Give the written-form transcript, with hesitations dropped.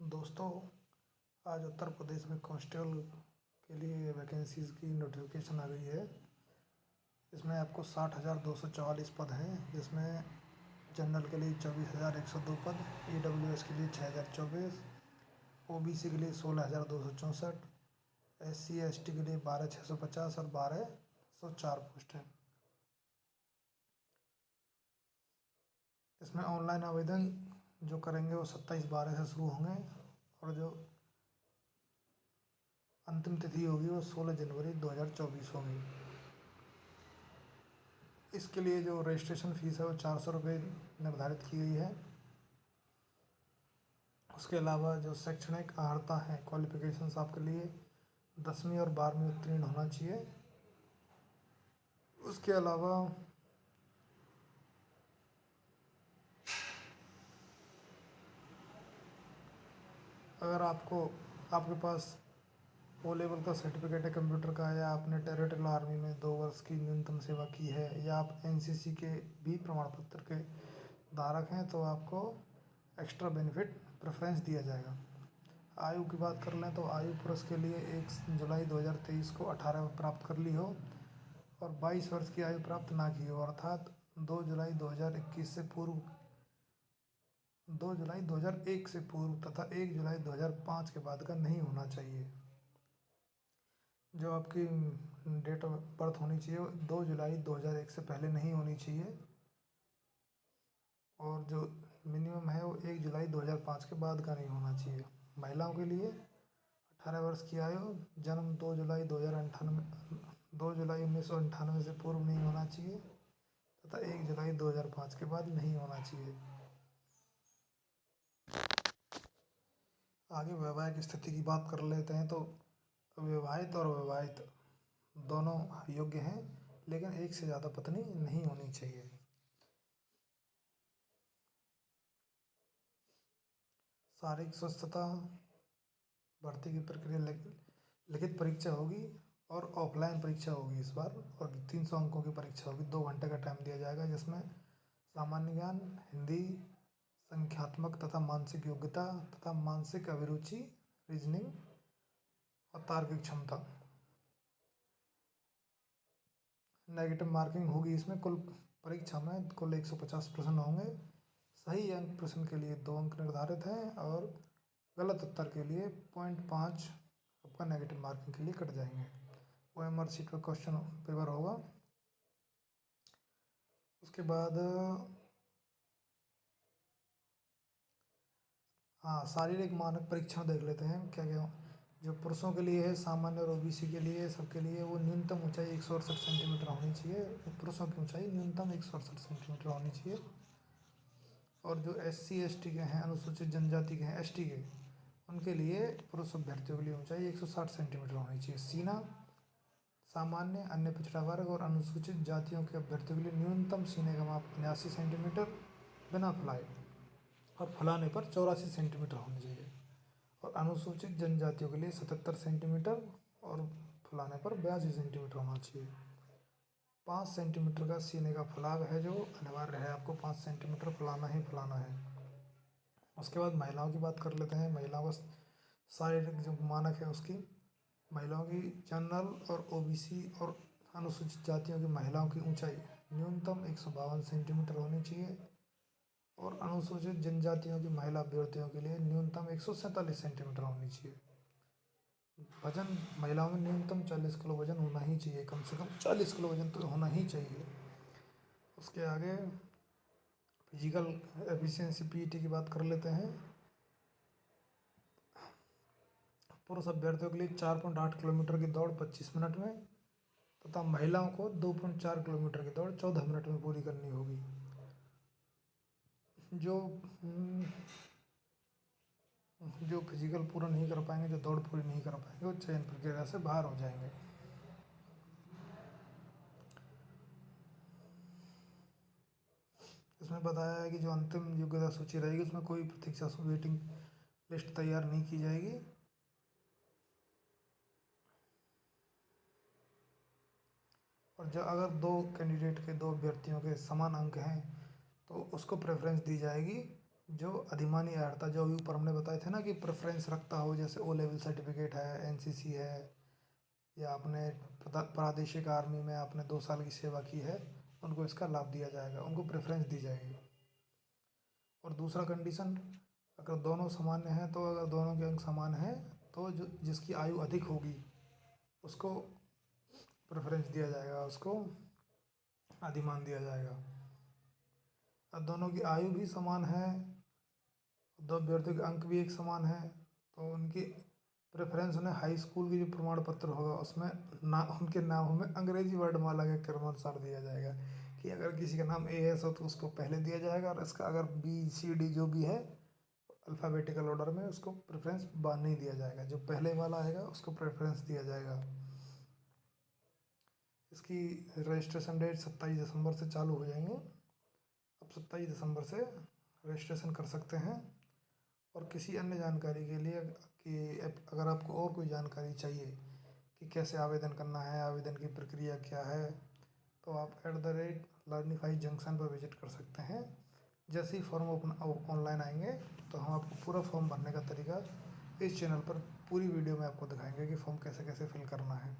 दोस्तों, आज उत्तर प्रदेश में कांस्टेबल के लिए वैकेंसीज़ की नोटिफिकेशन आ गई है। इसमें आपको 60,244 पद हैं, जिसमें जनरल के लिए 24,102 पद, EWS के लिए 6,024, OBC के लिए 16,264, SC/ST के लिए 12,650 और 1,204 पोस्ट हैं। इसमें ऑनलाइन आवेदन जो करेंगे वो 27/12 से शुरू होंगे और जो अंतिम तिथि होगी वो 16 जनवरी 2024 होगी। इसके लिए जो रजिस्ट्रेशन फ़ीस है वो 400 रुपये निर्धारित की गई है। उसके अलावा जो शैक्षणिक अर्हता है, क्वालिफिकेशंस आपके लिए 10वीं और 12वीं उत्तीर्ण होना चाहिए। उसके अलावा अगर आपके पास ओ लेवल का सर्टिफिकेट है कंप्यूटर का, या आपने टेरिटोरियल आर्मी में 2 वर्ष की न्यूनतम सेवा की है, या आप NCC के भी प्रमाण पत्र के धारक हैं, तो आपको एक्स्ट्रा बेनिफिट प्रेफरेंस दिया जाएगा। आयु की बात कर लें तो आयु पुरुष के लिए 1 जुलाई 2023 को 18 प्राप्त कर ली हो और 22 वर्ष की आयु प्राप्त ना की हो, अर्थात 2 जुलाई 2021 से पूर्व, 2 जुलाई 2001 से पूर्व तथा 1 जुलाई 2005 के बाद का नहीं होना चाहिए। जो आपकी डेट ऑफ बर्थ होनी चाहिए वो 2 जुलाई 2001 से पहले नहीं होनी चाहिए, और जो मिनिमम है वो 1 जुलाई 2005 के बाद का नहीं होना चाहिए। महिलाओं के लिए 18 वर्ष की आयु, जन्म 2 जुलाई 1998 से पूर्व नहीं होना चाहिए तथा 1 जुलाई 2005 के बाद नहीं होना चाहिए। आगे वैवाहिक स्थिति की बात कर लेते हैं तो विवाहित और अविवाहित दोनों योग्य हैं, लेकिन एक से ज़्यादा पत्नी नहीं होनी चाहिए। शारीरिक स्वस्थता, भर्ती की प्रक्रिया लिखित परीक्षा होगी और ऑफलाइन परीक्षा होगी इस बार, और 300 अंकों की परीक्षा होगी। 2 घंटे का टाइम दिया जाएगा, जिसमें सामान्य ज्ञान, हिंदी, संख्यात्मक तथा मानसिक योग्यता तथा मानसिक अभिरुचि, रीजनिंग और तार्किक क्षमता। नेगेटिव मार्किंग होगी इसमें। कुल परीक्षा में कुल 150 प्रश्न होंगे। सही अंक प्रश्न के लिए 2 अंक निर्धारित हैं और गलत उत्तर के लिए 0.5 आपका नेगेटिव मार्किंग के लिए कट जाएंगे। OMR शीट पर क्वेश्चन पेपर होगा। उसके बाद शारीरिक मानक परीक्षण देख लेते हैं क्या क्या। जो पुरुषों के लिए है, सामान्य और OBC के लिए, सबके लिए वो न्यूनतम ऊंचाई 168 सेंटीमीटर होनी चाहिए। पुरुषों की ऊंचाई न्यूनतम 168 सेंटीमीटर होनी चाहिए। और जो SC/ST के हैं, अनुसूचित जनजाति के हैं, ST के, उनके लिए पुरुष अभ्यर्थियों के लिए ऊंचाई 160 सेंटीमीटर होनी चाहिए। सीना सामान्य, अन्य पिछड़ा वर्ग और अनुसूचित जातियों के अभ्यर्थियों के लिए न्यूनतम सीने का माप 79 सेंटीमीटर बिना फुलाए, और फुलाने पर 84 सेंटीमीटर होनी चाहिए। और अनुसूचित जनजातियों के लिए 77 सेंटीमीटर और फुलाने पर 82 सेंटीमीटर होना चाहिए। 5 सेंटीमीटर का सीने का फुलाव है जो अनिवार्य है, आपको 5 सेंटीमीटर फुलाना ही फुलाना है। उसके बाद महिलाओं की बात कर लेते हैं। महिलाओं का शारीरिक जो मानक है उसकी, महिलाओं की जनरल और OBC और अनुसूचित जातियों की महिलाओं की ऊंचाई न्यूनतम 152 सेंटीमीटर होनी चाहिए, और अनुसूचित जनजातियों की महिला अभ्यर्थियों के लिए न्यूनतम 147 सेंटीमीटर होनी चाहिए। वजन महिलाओं में न्यूनतम 40 किलो वजन होना ही चाहिए, कम से कम 40 किलो वजन तो होना ही चाहिए। उसके आगे फिजिकल एफिशिएंसी PET की बात कर लेते हैं। पुरुष अभ्यर्थियों के लिए 4.8 किलोमीटर की दौड़ 25 मिनट में तथा महिलाओं को 2.4 किलोमीटर की दौड़ 14 मिनट में पूरी करनी होगी। जो फिजिकल पूरा नहीं कर पाएंगे, जो दौड़ पूरी नहीं कर पाएंगे, वो चयन प्रक्रिया से बाहर हो जाएंगे। इसमें बताया है कि जो अंतिम योग्यता सूची रहेगी उसमें कोई प्रतीक्षा वेटिंग लिस्ट तैयार नहीं की जाएगी। और जो अगर 2 कैंडिडेट के 2 अभ्यर्थियों के समान अंक हैं तो उसको प्रेफरेंस दी जाएगी, जो अधिमानी अर्हता जो अभी ऊपर हमने बताए थे ना कि प्रेफरेंस रखता हो, जैसे ओ लेवल सर्टिफिकेट है, एनसीसी है, या आपने प्रादेशिक आर्मी में आपने 2 साल की सेवा की है, उनको इसका लाभ दिया जाएगा, उनको प्रेफरेंस दी जाएगी। और दूसरा कंडीशन, अगर दोनों सामान्य हैं तो अगर दोनों के अंक समान हैं तो जो जिसकी आयु अधिक होगी उसको प्रेफरेंस दिया जाएगा, उसको अधिमान दिया जाएगा। अब दोनों की आयु भी समान है, दो अभ्यर्थियों के अंक भी एक समान है, तो उनकी प्रेफरेंस उन्हें हाई स्कूल की जो प्रमाण पत्र होगा उसमें ना उनके नामों में अंग्रेजी वर्णमाला के क्रमानुसार दिया जाएगा, कि अगर किसी का नाम AS हो तो उसको पहले दिया जाएगा, और इसका अगर BCD जो भी है अल्फ़ाबेटिकल ऑर्डर में उसको प्रेफरेंस बाद नहीं दिया जाएगा, जो पहले वाला आएगा उसको प्रेफरेंस दिया जाएगा। इसकी रजिस्ट्रेशन डेट 27 दिसंबर से चालू हो जाएंगे। अब 27 दिसंबर से रजिस्ट्रेशन कर सकते हैं। और किसी अन्य जानकारी के लिए कि अगर आपको और कोई जानकारी चाहिए कि कैसे आवेदन करना है, आवेदन की प्रक्रिया क्या है, तो आप @Learnify जंक्शन पर विजिट कर सकते हैं। जैसे ही फॉर्म ऑनलाइन आएंगे तो हम आपको पूरा फॉर्म भरने का तरीका इस चैनल पर पूरी वीडियो में आपको दिखाएंगे कि फॉर्म कैसे कैसे फिल करना है।